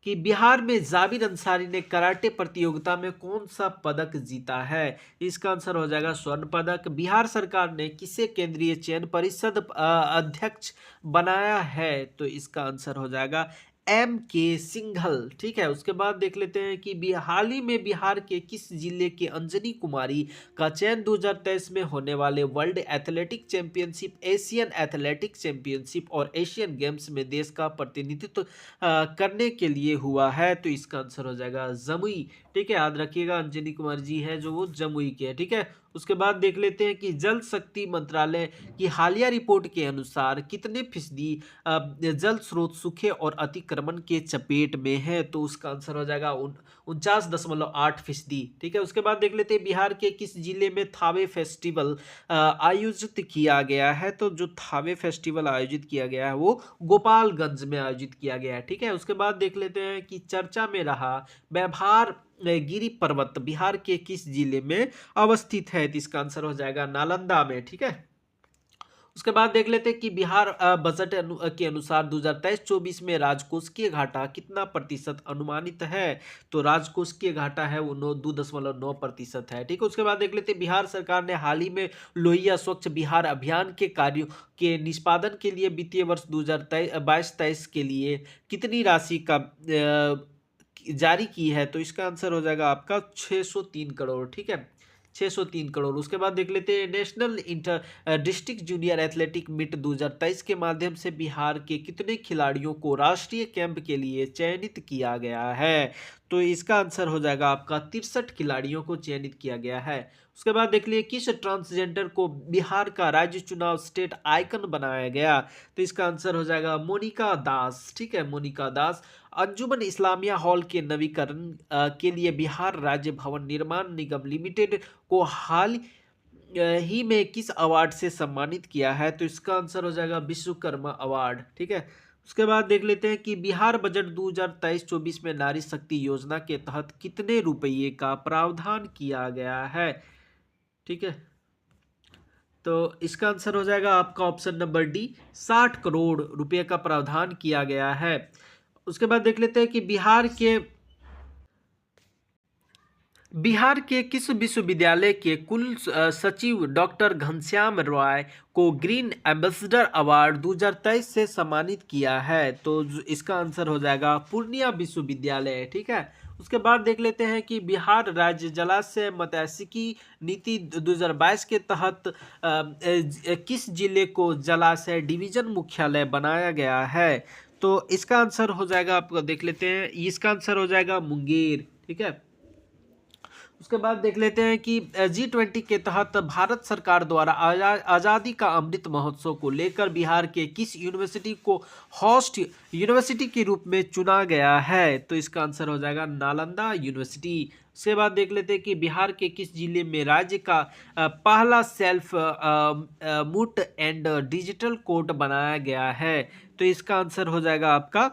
कि बिहार में जाबिर अंसारी ने कराटे प्रतियोगिता में कौन सा पदक जीता है? इसका आंसर हो जाएगा स्वर्ण पदक। बिहार सरकार ने किसे केंद्रीय चयन परिषद अध्यक्ष बनाया है? तो इसका आंसर हो जाएगा एम के सिंघल, ठीक है। उसके बाद देख लेते हैं कि हाल ही में बिहार के किस जिले के अंजनी कुमारी का चयन 2023 में होने वाले world athletic championship, Asian athletic championship और एशियन गेम्स में देश का प्रतिनिधित्व करने के लिए हुआ है? तो इसका आंसर हो जाएगा जमुई, ठीक है, याद रखिएगा अंजनी कुमार जी है जो वो जमुई के है, ठीक है। उसके बाद देख लेते हैं कि जल शक्ति मंत्रालय की हालिया रिपोर्ट के अनुसार कितने फीसदी जल स्रोत सूखे और अतिक्रमण के चपेट में है? तो उसका आंसर हो जाएगा 49.8%, ठीक है। उसके बाद देख लेते हैं, बिहार के किस जिले में थावे फेस्टिवल आयोजित किया गया है? तो जो थावे फेस्टिवल आयोजित किया गया है वो गोपालगंज में आयोजित किया गया है, ठीक है। उसके बाद देख लेते हैं कि चर्चा में रहा व्यवहार गिरी पर्वत बिहार के किस जिले में अवस्थित है? तो इसका आंसर हो जाएगा नालंदा में, ठीक है। उसके बाद देख लेते हैं कि बिहार बजट के अनुसार 2023-24 में राजकोषीय घाटा कितना प्रतिशत अनुमानित है? तो राजकोषीय घाटा है वो 2.9% है, ठीक है। उसके बाद देख लेते हैं, बिहार सरकार ने हाल ही में लोहिया स्वच्छ बिहार अभियान के कार्यों के निष्पादन के लिए वित्तीय वर्ष 2022-23 के लिए कितनी राशि का जारी की है? तो इसका आंसर हो जाएगा आपका 603 करोड़, ठीक है, 603 करोड़। उसके बाद देख लेते हैं, national inter district junior athletic meet 2023 के माध्यम से बिहार के कितने खिलाड़ियों को राष्ट्रीय कैंप के लिए चयनित किया गया है? तो इसका आंसर हो जाएगा आपका 63 खिलाड़ियों को चयनित किया गया है। उसके बाद देख लिए किस ट्रांसजेंडर को बिहार का राज्य चुनाव स्टेट आइकन बनाया गया, तो इसका आंसर हो जाएगा मोनिका दास। ठीक है, मोनिका दास। अंजुमन इस्लामिया हॉल के नवीकरण के लिए बिहार राज्य भवन निर्माण निगम लिमिटेड को हाल ही में किस अवार्ड से सम्मानित किया है, तो इसका आंसर हो जाएगा विश्वकर्मा अवार्ड। ठीक है, उसके बाद देख लेते हैं कि बिहार बजट 2023-24 में नारी शक्ति योजना के तहत कितने रुपये का प्रावधान किया गया है। ठीक है, तो इसका आंसर हो जाएगा आपका ऑप्शन नंबर डी, 60 करोड़ रुपए का प्रावधान किया गया है। उसके बाद देख लेते हैं कि बिहार के किस विश्वविद्यालय के कुल सचिव डॉक्टर घनश्याम रॉय को ग्रीन एम्बेसडर अवार्ड 2023 से सम्मानित किया है, तो इसका आंसर हो जाएगा पूर्णिया विश्वविद्यालय। ठीक है, उसके बाद देख लेते हैं कि बिहार राज्य जलाशय मत्स्यिकी नीति 2022 के तहत किस जिले को जलाशय डिवीजन मुख्यालय बनाया गया है, तो इसका आंसर हो जाएगा, आपको देख लेते हैं, इसका आंसर हो जाएगा मुंगेर। ठीक है, उसके बाद देख लेते हैं कि G20 के तहत भारत सरकार द्वारा आज़ादी का अमृत महोत्सव को लेकर बिहार के किस यूनिवर्सिटी को होस्ट यूनिवर्सिटी के रूप में चुना गया है, तो इसका आंसर हो जाएगा नालंदा यूनिवर्सिटी। उसके बाद देख लेते हैं कि बिहार के किस जिले में राज्य का पहला self moot and digital court बनाया गया है, तो इसका आंसर हो जाएगा आपका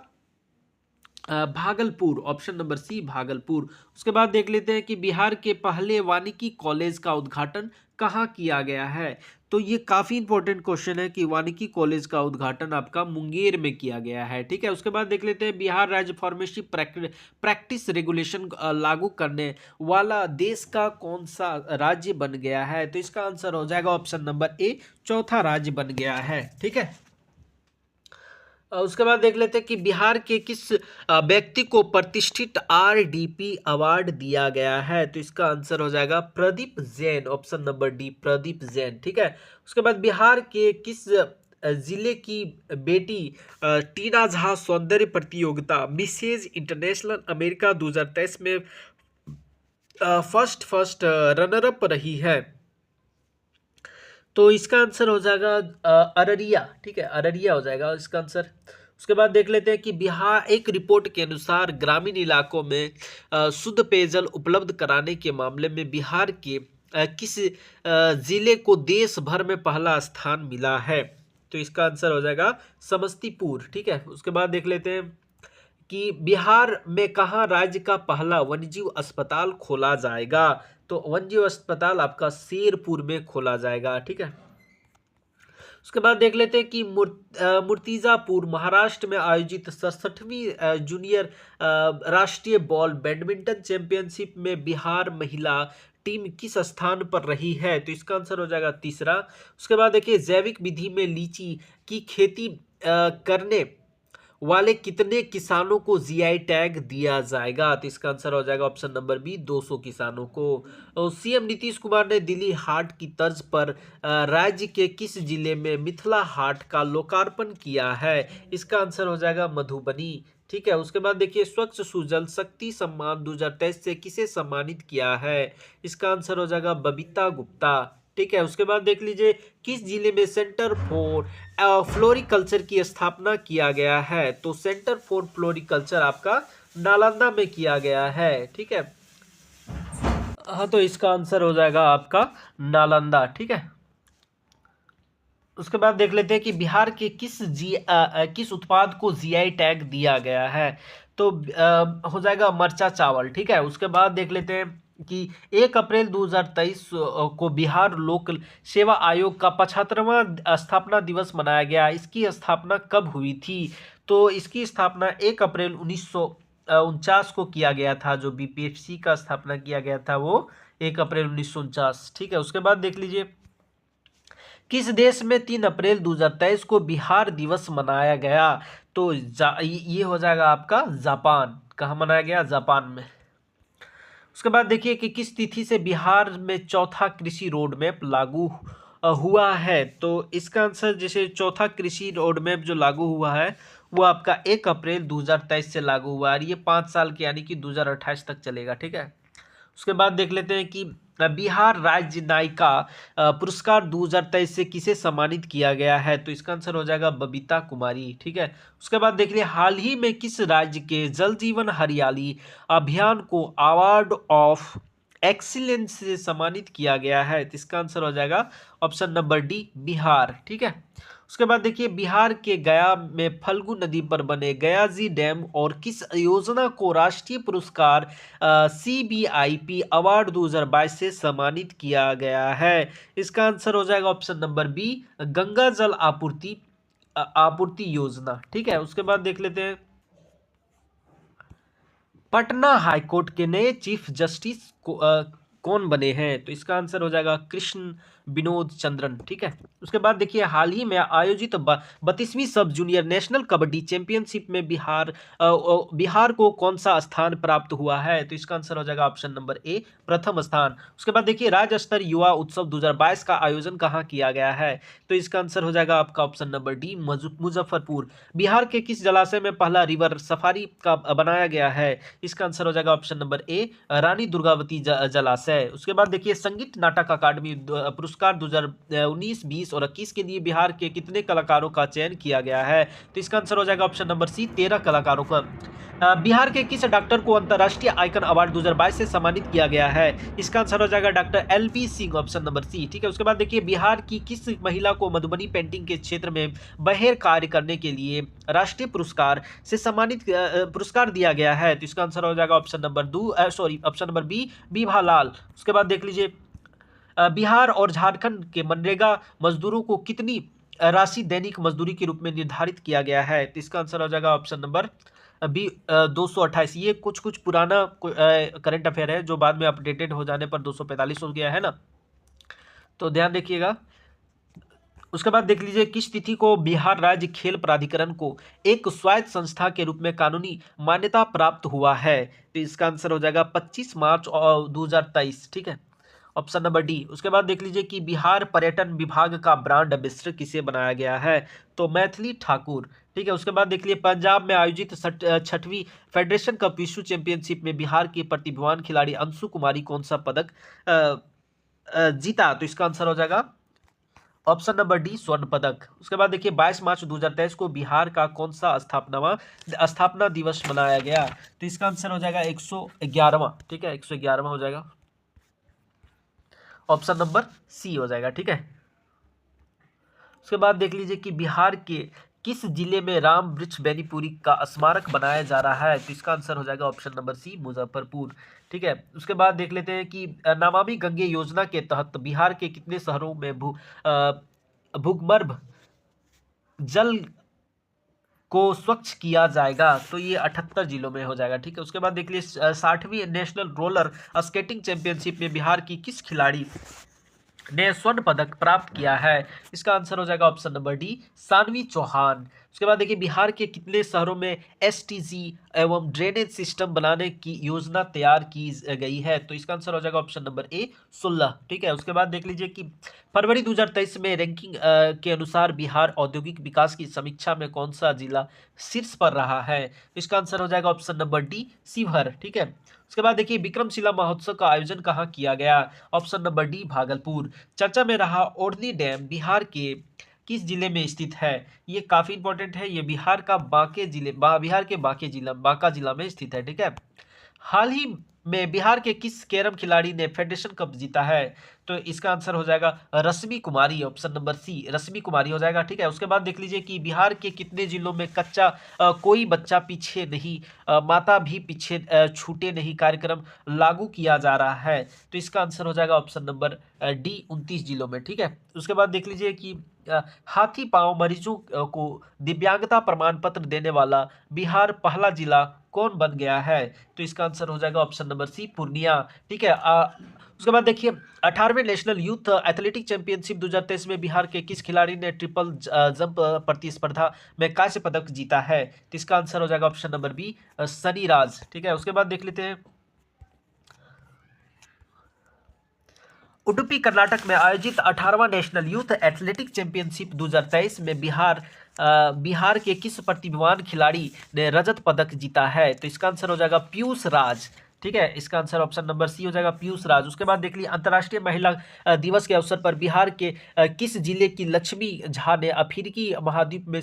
Bhagalpur, option number C Bhagalpur. उसके बाद देख लेते हैं कि बिहार के पहले वानिकी कॉलेज का उद्घाटन कहाँ किया गया है, तो ये काफ़ी इंपॉर्टेंट क्वेश्चन है कि वानिकी कॉलेज का उद्घाटन आपका मुंगेर में किया गया है। ठीक है, उसके बाद देख लेते हैं बिहार राज्य फार्मेसी प्रैक्टिस रेगुलेशन लागू करने वाला देश का कौन सा राज्य बन गया है, तो इसका आंसर हो जाएगा ऑप्शन नंबर ए, चौथा राज्य बन गया है। ठीक है, उसके बाद देख लेते हैं कि बिहार के किस व्यक्ति को प्रतिष्ठित RDP अवार्ड दिया गया है, तो इसका आंसर हो जाएगा Pradeep Jain, option number D Pradeep Jain. ठीक है, उसके बाद बिहार के किस जिले की बेटी टीना झा सौंदर्य प्रतियोगिता मिसेज इंटरनेशनल अमेरिका 2023 में फर्स्ट रनर अप रही है, तो इसका आंसर हो जाएगा अररिया। ठीक है, अररिया हो जाएगा इसका आंसर। उसके बाद देख लेते हैं कि बिहार एक रिपोर्ट के अनुसार ग्रामीण इलाकों में शुद्ध पेयजल उपलब्ध कराने के मामले में बिहार के किस जिले को देश भर में पहला स्थान मिला है, तो इसका आंसर हो जाएगा समस्तीपुर। ठीक है, उसके बाद देख लेते हैं कि बिहार में कहाँ राज्य का पहला वन्यजीव अस्पताल खोला जाएगा, तो वन्यजीव अस्पताल आपका शेरपुर में खोला जाएगा। ठीक है, उसके बाद देख लेते हैं कि मूर्तिजापुर महाराष्ट्र में आयोजित 67वीं जूनियर राष्ट्रीय बॉल बैडमिंटन चैंपियनशिप में बिहार महिला टीम किस स्थान पर रही है, तो इसका आंसर हो जाएगा तीसरा। उसके बाद देखिए जैविक विधि में लीची की खेती करने वाले कितने किसानों को GI टैग दिया जाएगा, तो इसका आंसर हो जाएगा ऑप्शन नंबर बी, 200 किसानों को। और CM नीतीश कुमार ने दिल्ली हाट की तर्ज पर राज्य के किस जिले में मिथिला हाट का लोकार्पण किया है, इसका आंसर हो जाएगा मधुबनी। ठीक है, उसके बाद देखिए स्वच्छ सुजल शक्ति सम्मान 2023 से किसे सम्मानित किया है, इसका आंसर हो जाएगा बबीता गुप्ता। ठीक है, उसके बाद देख लीजिए किस जिले में सेंटर फॉर फ्लोरिकल्चर की स्थापना किया गया है, तो सेंटर फॉर फ्लोरिकल्चर आपका नालंदा में किया गया है। ठीक है, हाँ, तो इसका आंसर हो जाएगा आपका नालंदा। ठीक है, उसके बाद देख लेते हैं कि बिहार के किस उत्पाद को GI टैग दिया गया है, तो हो जाएगा मरचा चावल। ठीक है, उसके बाद देख लेते हैं कि 1 अप्रैल 2023 को बिहार लोक सेवा आयोग का 75वां स्थापना दिवस मनाया गया। इसकी स्थापना कब हुई थी, तो इसकी स्थापना 1 अप्रैल 1949 को किया गया था। जो BPSC का स्थापना किया गया था वो 1 अप्रैल 1949। ठीक है, उसके बाद देख लीजिए किस देश में 3 अप्रैल 2023 को बिहार दिवस मनाया गया, तो ये हो जाएगा आपका जापान। कहाँ मनाया गया, जापान में। उसके बाद देखिए कि किस तिथि से बिहार में चौथा कृषि रोड मैप लागू हुआ है, तो इसका आंसर जैसे चौथा कृषि रोड मैप जो लागू हुआ है वो आपका 1 अप्रैल 2023 से लागू हुआ है, और ये 5 साल के यानी कि 2028 तक चलेगा। ठीक है, उसके बाद देख लेते हैं कि बिहार राज्य नायिका पुरस्कार 2023 से किसे सम्मानित किया गया है? तो इसका आंसर हो जाएगा बबीता कुमारी। ठीक है, उसके बाद देख लिए हाल ही में किस राज्य के जल जीवन हरियाली अभियान को अवार्ड ऑफ एक्सीलेंस से सम्मानित किया गया है? तो इसका आंसर हो जाएगा ऑप्शन नंबर डी, बिहार। ठीक है, उसके बाद देखिए बिहार के गया में फल्गु नदी पर बने गयाजी डैम और किस योजना को राष्ट्रीय पुरस्कार CBIP अवार्ड 2022 से सम्मानित किया गया है? इसका आंसर हो जाएगा ऑप्शन नंबर बी, गंगा जल आपूर्ति योजना। ठीक है, उसके बाद देख लेते हैं पटना हाईकोर्ट के नए चीफ जस्टिस कौन बने हैं? तो इसका आंसर हो जाएगा कृष्ण विनोद चंद्रन। ठीक है, उसके बाद देखिए हाल ही में आयोजित 32वीं सब जूनियर नेशनल कबड्डी चैंपियनशिप में बिहार को कौन सा स्थान प्राप्त हुआ है? तो इसका आंसर हो जाएगा ऑप्शन नंबर ए, प्रथम स्थान। उसके बाद देखिए राज्य स्तर युवा उत्सव 2022 का आयोजन कहाँ किया गया है? तो इसका आंसर हो जाएगा आपका option number D, Muzaffarpur. Bihar के किस जलाशय में पहला रिवर सफारी का बनाया गया है? इसका आंसर हो जाएगा option number A, Rani Durgavati जलाशय। उसके बाद देखिए संगीत नाटक अकादमी पुरस्कार 2019, 20 और 21 के लिए बिहार के कितने कलाकारों का चयन किया गया है? तो इसका आंसर हो जाएगा ऑप्शन नंबर सी, 13 कलाकारों का। बिहार के किस डॉक्टर को अंतर्राष्ट्रीय आइकन अवार्ड 2022 से सम्मानित किया गया है? इसका आंसर हो जाएगा doctor LB Singh, option number C. ठीक है, उसके बाद देखिए बिहार की किस महिला को मधुबनी पेंटिंग के क्षेत्र में बहेर कार्य करने के लिए राष्ट्रीय पुरस्कार से सम्मानित पुरस्कार दिया गया है? तो इसका आंसर हो जाएगा ऑप्शन नंबर बी, विभा लाल। उसके बाद देख लीजिए बिहार और झारखंड के मनरेगा मजदूरों को कितनी राशि दैनिक मजदूरी के रूप में निर्धारित किया गया है? तो इसका आंसर हो जाएगा ऑप्शन नंबर बी, 228। ये कुछ पुराना करंट अफेयर है जो बाद में अपडेटेड हो जाने पर 245 हो गया है ना, तो ध्यान रखिएगा। उसके बाद देख लीजिए किस तिथि को बिहार राज्य खेल प्राधिकरण को एक स्वायत्त संस्था के रूप में कानूनी मान्यता प्राप्त हुआ है? तो इसका आंसर हो जाएगा 25 मार्च 2023। ठीक है, ऑप्शन नंबर डी। उसके बाद देख लीजिए कि बिहार पर्यटन विभाग का ब्रांड एम्बेसडर किसे बनाया गया है? तो मैथिली ठाकुर। ठीक है, उसके बाद देख लीजिए पंजाब में आयोजित 6वीं फेडरेशन कप विश्व चैंपियनशिप में बिहार की प्रतिभावान खिलाड़ी अंशु कुमारी कौन सा पदक जीता? तो इसका आंसर हो जाएगा ऑप्शन नंबर डी, स्वर्ण पदक। उसके बाद देखिए 22 मार्च 2023 को बिहार का कौन सा स्थापना दिवस मनाया गया? तो इसका आंसर हो जाएगा 111वां। ठीक है, 111वां हो जाएगा, ऑप्शन नंबर सी हो जाएगा। ठीक है, उसके बाद देख लीजिए कि बिहार के किस जिले में राम वृक्ष बेनीपुरी का स्मारक बनाया जा रहा है? तो इसका आंसर हो जाएगा ऑप्शन नंबर सी, मुजफ्फरपुर। ठीक है, उसके बाद देख लेते हैं कि नमामि गंगे योजना के तहत बिहार के कितने शहरों में भूगर्भ जल को स्वच्छ किया जाएगा? तो ये 78 जिलों में हो जाएगा। ठीक है, उसके बाद देख लीजिए 60वीं नेशनल रोलर स्केटिंग चैंपियनशिप में बिहार की किस खिलाड़ी ने स्वर्ण पदक प्राप्त किया है? इसका आंसर हो जाएगा option number D, Sanvi Chauhan. उसके बाद देखिए बिहार के कितने शहरों में STG एवं ड्रेनेज सिस्टम बनाने की योजना तैयार की गई है? तो इसका आंसर हो जाएगा ऑप्शन नंबर ए, 16। ठीक है, उसके बाद देख लीजिए कि फरवरी 2023 में रैंकिंग के अनुसार बिहार औद्योगिक विकास की समीक्षा में कौन सा जिला शीर्ष पर रहा है? इसका आंसर हो जाएगा ऑप्शन नंबर डी, शिवहर। ठीक है, उसके बाद देखिए विक्रमशिला महोत्सव का आयोजन कहाँ किया गया? Option number D, Bhagalpur. चर्चा में रहा ओढ़नी डैम बिहार के किस जिले में स्थित है? ये काफी इंपॉर्टेंट है, ये बिहार के बांका जिला में स्थित है। ठीक है, हाल ही में बिहार के किस कैरम खिलाड़ी ने फेडरेशन कप जीता है? तो इसका आंसर हो जाएगा रश्मि कुमारी, ऑप्शन नंबर सी, रश्मि कुमारी हो जाएगा। ठीक है, उसके बाद देख लीजिए कि बिहार के कितने जिलों में कोई बच्चा पीछे नहीं, माता भी पीछे छूटे नहीं कार्यक्रम लागू किया जा रहा है? तो इसका आंसर हो जाएगा ऑप्शन नंबर डी, 29 जिलों में। ठीक है, उसके बाद देख लीजिए कि हाथी पांव मरीजों को दिव्यांगता प्रमाण पत्र देने वाला बिहार पहला जिला कौन बन गया है? तो इसका आंसर हो जाएगा ऑप्शन नंबर सी, पूर्णिया। ठीक है, उसके बाद देखिए 18वें नेशनल यूथ एथलेटिक चैंपियनशिप 2023 में बिहार के किस खिलाड़ी ने ट्रिपल जंप प्रतिस्पर्धा में कांस्य पदक जीता है? तो इसका आंसर हो जाएगा ऑप्शन नंबर बी, सनी राज। ठीक है, उसके बाद देख लेते हैं उडुपी कर्नाटक में आयोजित 18वां नेशनल यूथ एथलेटिक चैंपियनशिप 2023 में बिहार के किस प्रतिभावान खिलाड़ी ने रजत पदक जीता है? तो इसका आंसर हो जाएगा पीयूष राज। ठीक है, इसका आंसर ऑप्शन नंबर सी हो जाएगा, पीयूष राज। उसके बाद देख लीजिए, अंतर्राष्ट्रीय महिला दिवस के अवसर पर बिहार के किस जिले की लक्ष्मी झा ने अफ्रीकी महाद्वीप में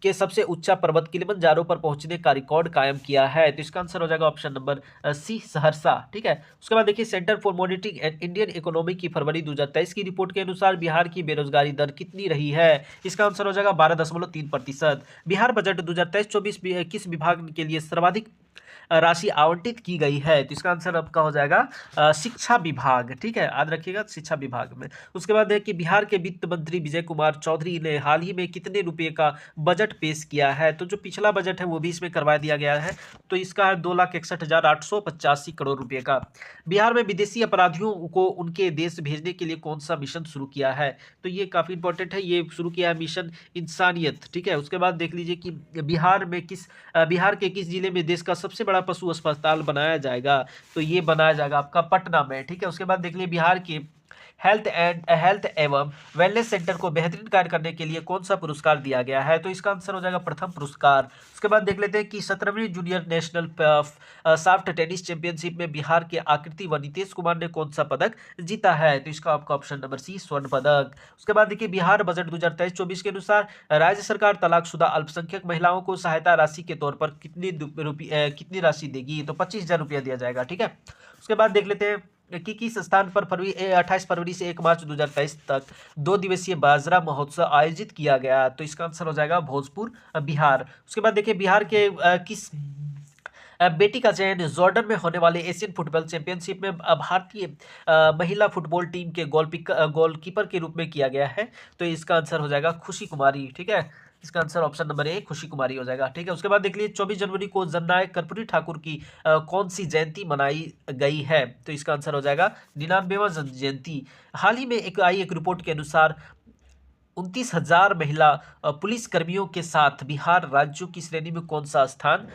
के सबसे ऊंचा पर्वत किलिमंजारो पर पहुंचने का रिकॉर्ड कायम किया है? तो इसका आंसर हो जाएगा ऑप्शन नंबर सी, सहरसा। ठीक है, उसके बाद देखिए, centre for monitoring and Indian economy की फरवरी 2023 की रिपोर्ट के अनुसार बिहार की बेरोजगारी दर कितनी रही है? इसका आंसर हो जाएगा 12.3%। बिहार बजट 2023-24 किस विभाग के लिए सर्वाधिक राशि आवंटित की गई है? तो इसका आंसर आपका हो जाएगा शिक्षा विभाग। ठीक है, याद रखिएगा, शिक्षा विभाग में। उसके बाद है कि बिहार के वित्त मंत्री विजय कुमार चौधरी ने हाल ही में कितने रुपए का बजट पेश किया है? तो जो पिछला बजट है वो भी इसमें करवा दिया गया है, तो इसका है 2,61,885 करोड़ रुपए का। बिहार में विदेशी अपराधियों को उनके देश भेजने के लिए कौन सा मिशन शुरू किया है? तो ये काफी इंपॉर्टेंट है, ये शुरू किया है मिशन इंसानियत। ठीक है, उसके बाद देख लीजिए कि बिहार के किस जिले में देश का सबसे बड़ा पशु अस्पताल बनाया जाएगा? तो ये बनाया जाएगा आपका पटना में। ठीक है, उसके बाद देख लीजिए, बिहार के हेल्थ एवं वेलनेस सेंटर को बेहतरीन कार्य करने के लिए कौन सा पुरस्कार दिया गया है? तो इसका आंसर हो जाएगा प्रथम पुरस्कार। उसके बाद देख लेते हैं कि 17वीं junior national soft tennis championship में बिहार के आकृति व नीतीश कुमार ने कौन सा पदक जीता है? तो इसका आपका ऑप्शन नंबर सी, स्वर्ण पदक। उसके बाद देखिए, बिहार बजट 2023-24 के अनुसार राज्य सरकार तलाकशुदा अल्पसंख्यक महिलाओं को सहायता राशि के तौर पर कितनी राशि देगी? तो 25,000 रुपया दिया जाएगा। ठीक है, उसके बाद देख लेते हैं कि किस स्थान पर 28 फरवरी से 1 मार्च 2023 तक 2 दिवसीय बाजरा महोत्सव आयोजित किया गया? तो इसका आंसर हो जाएगा भोजपुर, बिहार। उसके बाद देखिए, बिहार के किस बेटी का चयन जॉर्डन में होने वाले एशियन फुटबॉल चैंपियनशिप में भारतीय महिला फुटबॉल टीम के गोलकीपर के रूप में किया गया है? तो इसका आंसर हो जाएगा खुशी कुमारी। ठीक है, इसका आंसर ऑप्शन नंबर ए, खुशी कुमारी हो जाएगा। ठीक है, उसके बाद देख लीजिए, 24 जनवरी को जननायक कर्पूरी ठाकुर की कौन सी जयंती मनाई गई है? तो इसका आंसर हो जाएगा 99वां जयंती। हाल ही में एक रिपोर्ट के अनुसार 29,000 महिला पुलिस कर्मियों के साथ बिहार राज्यों की श्रेणी में कौन सा स्थान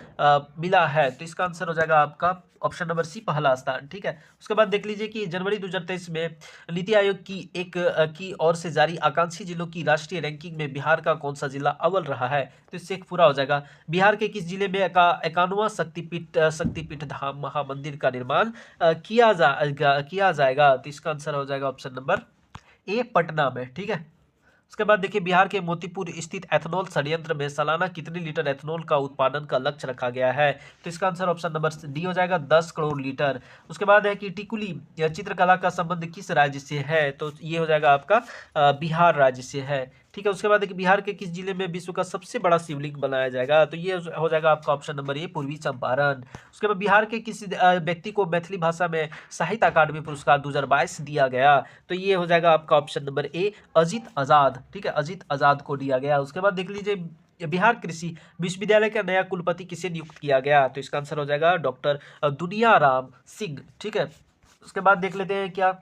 मिला है? तो इसका आंसर हो जाएगा आपका ऑप्शन नंबर सी, पहला स्थान। ठीक है, उसके बाद देख लीजिए कि जनवरी 2023 में नीति आयोग की ओर से जारी आकांक्षी जिलों की राष्ट्रीय रैंकिंग में बिहार का कौन सा जिला अव्वल रहा है? तो इससे एक पूरा हो जाएगा, बिहार के किस जिले में 51वां शक्तिपीठ धाम महामंदिर का निर्माण किया जाएगा? तो इसका आंसर हो जाएगा ऑप्शन नंबर ए, पटना में। ठीक है, उसके बाद देखिए, बिहार के मोतीपुर स्थित एथेनॉल संयंत्र में सालाना कितने लीटर एथेनॉल का उत्पादन का लक्ष्य रखा गया है? तो इसका आंसर ऑप्शन नंबर डी हो जाएगा, 10 करोड़ लीटर। उसके बाद है कि टिकुली चित्रकला का संबंध किस राज्य से है? तो ये हो जाएगा आपका बिहार राज्य से है। ठीक है, उसके बाद देखिए, बिहार के किस जिले में विश्व का सबसे बड़ा शिवलिंग बनाया जाएगा? तो ये हो जाएगा आपका ऑप्शन नंबर ए, पूर्वी चंपारण। उसके बाद बिहार के किस व्यक्ति को मैथिली भाषा में साहित्य अकादमी पुरस्कार 2022 दिया गया? तो ये हो जाएगा आपका ऑप्शन नंबर ए, अजीत आजाद। ठीक है, अजीत आजाद को दिया गया। उसके बाद देख लीजिए, बिहार कृषि विश्वविद्यालय का नया कुलपति किसे नियुक्त किया गया? तो इसका आंसर हो जाएगा डॉक्टर दुनिया राम सिंह। ठीक है, उसके बाद देख लेते हैं क्या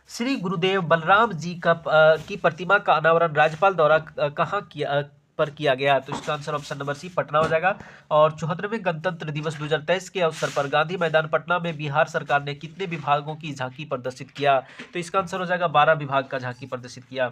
श्री गुरुदेव बलराम जी की प्रतिमा का अनावरण राज्यपाल द्वारा कहाँ किया गया? तो इसका answer option number C, Patna हो जाएगा। और 74वें गणतंत्र दिवस 2023 के अवसर पर गांधी मैदान पटना में बिहार सरकार ने कितने विभागों की झांकी प्रदर्शित किया? तो इसका आंसर हो जाएगा 12 विभाग का झांकी प्रदर्शित किया।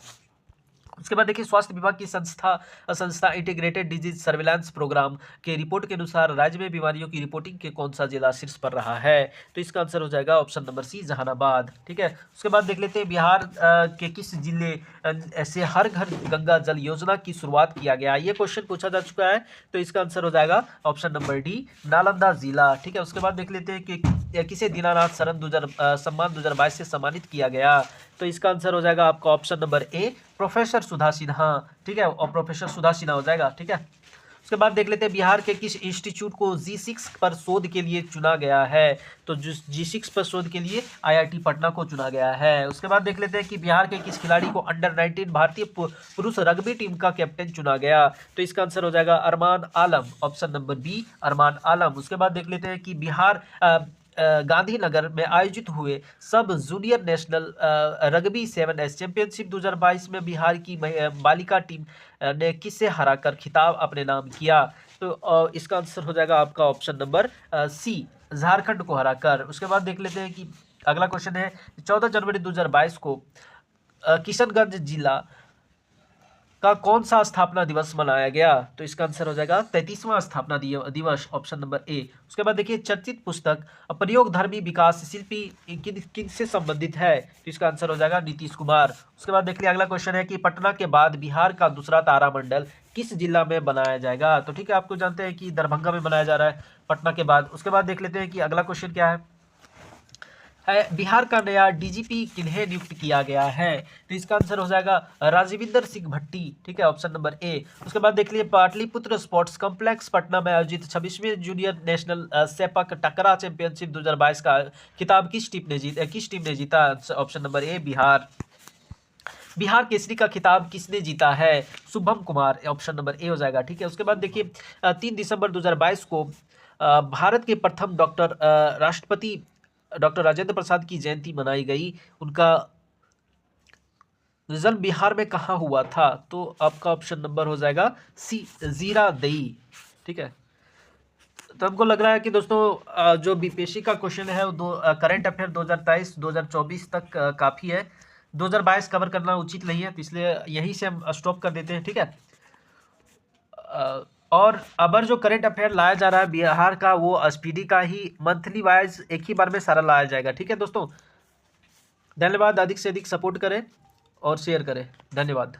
उसके बाद देखिए, स्वास्थ्य विभाग की संस्था इंटीग्रेटेड डिजीज सर्विलांस प्रोग्राम के रिपोर्ट के अनुसार राज्य में बीमारियों की रिपोर्टिंग के कौन सा जिला शीर्ष पर रहा है? तो इसका आंसर हो जाएगा ऑप्शन नंबर सी, जहानाबाद। ठीक है, उसके बाद देख लेते हैं, बिहार के किस जिले से हर घर गंगा जल योजना की शुरुआत किया गया? ये क्वेश्चन पूछा जा चुका है, तो इसका आंसर हो जाएगा ऑप्शन नंबर डी, नालंदा जिला। ठीक है, उसके बाद देख लेते हैं कि किसे दीनानाथ शरण सम्मान 2022 से सम्मानित किया गया? तो इसका आंसर हो जाएगा आपका ऑप्शन नंबर ए, प्रोफेसर सुधा सिन्हा। ठीक है, और प्रोफेसर सुधा सिन्हा हो जाएगा। ठीक है, उसके बाद देख लेते हैं, बिहार के किस इंस्टीट्यूट को G6 पर शोध के लिए चुना गया है? तो G6 पर शोध के लिए IIT पटना को चुना गया है। उसके बाद देख लेते हैं कि बिहार के किस खिलाड़ी को अंडर 19 भारतीय पुरुष रग्बी टीम का कैप्टन चुना गया? तो इसका आंसर हो जाएगा अरमान आलम, ऑप्शन नंबर बी, अरमान आलम। उसके बाद देख लेते हैं कि बिहार गांधीनगर में आयोजित हुए सब junior national rugby 7S championship 2022 में बिहार की बालिका टीम ने किसे हराकर खिताब अपने नाम किया? तो इसका आंसर हो जाएगा आपका ऑप्शन नंबर सी, झारखंड को हराकर। उसके बाद देख लेते हैं कि अगला क्वेश्चन है, 14 जनवरी 2022 को किशनगंज जिला का कौन सा स्थापना दिवस मनाया गया? तो इसका आंसर हो जाएगा 33वां स्थापना दिवस, ऑप्शन नंबर ए। उसके बाद देखिए चर्चित पुस्तक प्रयोगधर्मी विकास शिल्पी किन किन से संबंधित है? तो इसका आंसर हो जाएगा नीतीश कुमार। उसके बाद देखिए अगला क्वेश्चन है कि पटना के बाद बिहार का दूसरा तारामंडल किस जिला में बनाया जाएगा? तो ठीक है, आपको जानते हैं कि दरभंगा में बनाया जा रहा है पटना के बाद। उसके बाद देख लेते हैं कि अगला क्वेश्चन क्या है। बिहार का नया डीजीपी किन्हें नियुक्त किया गया है? तो इसका आंसर हो जाएगा राजविंदर सिंह भट्टी, ठीक है, ऑप्शन नंबर ए। उसके बाद देख लिए पाटलिपुत्र स्पोर्ट्स कॉम्प्लेक्स पटना में आयोजित 26वीं जूनियर नेशनल सेपक टकरा चैंपियनशिप 2022 का खिताब किस टीम ने जीता? Option number A Bihar. Bihar Kesari का खिताब किसने जीता है? Shubham Kumar, option number A हो जाएगा, ठीक है। उसके बाद देखिए 3 दिसंबर 2022 को भारत के प्रथम राष्ट्रपति डॉक्टर राजेंद्र प्रसाद की जयंती मनाई गई। उनका जन्म बिहार में कहाँ हुआ था? तो आपका ऑप्शन नंबर हो जाएगा सी, जीरादेई, ठीक है। तो हमको लग रहा है कि दोस्तों जो बीपीएससी का क्वेश्चन है वो करंट अफेयर 2023 2024 तक काफ़ी है। 2022 कवर करना उचित नहीं है, तो इसलिए यहीं से हम स्टॉप कर देते हैं, ठीक है। और अबर जो करंट अफेयर लाया जा रहा है बिहार का, वो स्पीडी का ही मंथली वाइज एक ही बार में सारा लाया जाएगा, ठीक है दोस्तों। धन्यवाद, अधिक से अधिक सपोर्ट करें और शेयर करें, धन्यवाद।